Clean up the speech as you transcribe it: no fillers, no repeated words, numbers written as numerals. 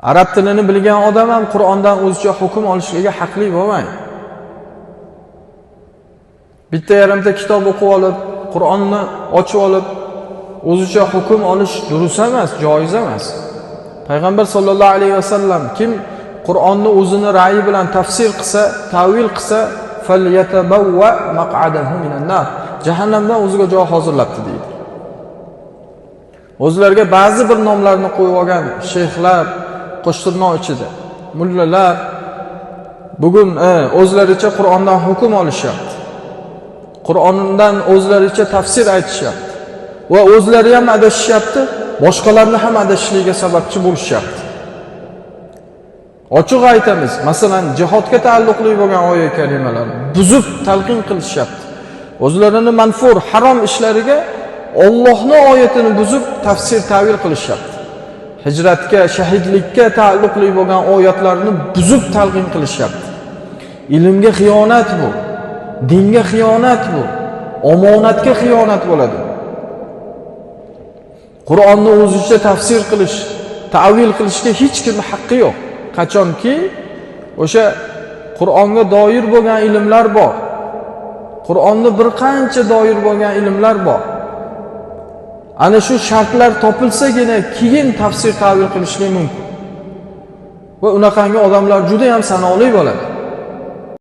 Arab tilini bilgan odam ham Qur'ondan o'zicha hukm olishligi haqli bo'lmaydi. Bitta yarimta kitob o'qib olib, Qur'onni ochib olib, o'zicha hukm olish durust emas, joiz emas. Payg'ambar sollallohu alayhi vasallam kim Qur'onni o'zini ra'yi bilan tafsir qilsa, ta'vil qilsa, falyatabawwa maq'adahu minan nar. Jahannamdan o'ziga joy hozirlabdi deydi. O'zlariga ba'zi bir nomlarni qo'yib olgan shayxlar, qo'shtirnoq ichida mullalar bugun o'zlaricha Qur'ondan hukm olishyapti. Qur'ondan o'zlaricha tafsir aytishyapti va o'zlari ham adashishyapti, boshqalarni ham adashishligiga sababchi bo'lishyapti. Ochiq aytamiz, masalan, jihodga taalluqli bo'lgan oyat kalimalarni buzib talqin qilishyapti. O'zlarini manfur, harom ishlariga Allohning oyatini buzib tafsir ta'vil qilishyapti. Hijratga, shahidlikka taalluqli bo'lgan oyatlarni buzib talqin qilishyapti. Ilmga xiyonat bu, dinga xiyonat bu, omonatga xiyonat bo'ladi. Qur'onni o'zicha tafsir qilish, ta'vil qilishga hech kimning haqqi yo'q. Qachonki o'sha Qur'onga doir bo'lgan ilmlar bor. Qur'onni bir qancha doir bo'lgan ilmlar bor. Ana shu shartlar topilsagina keyin tafsir ta'vil qilishlik mumkin. Va unaqangi odamlar juda ham sanoqli bo'ladi.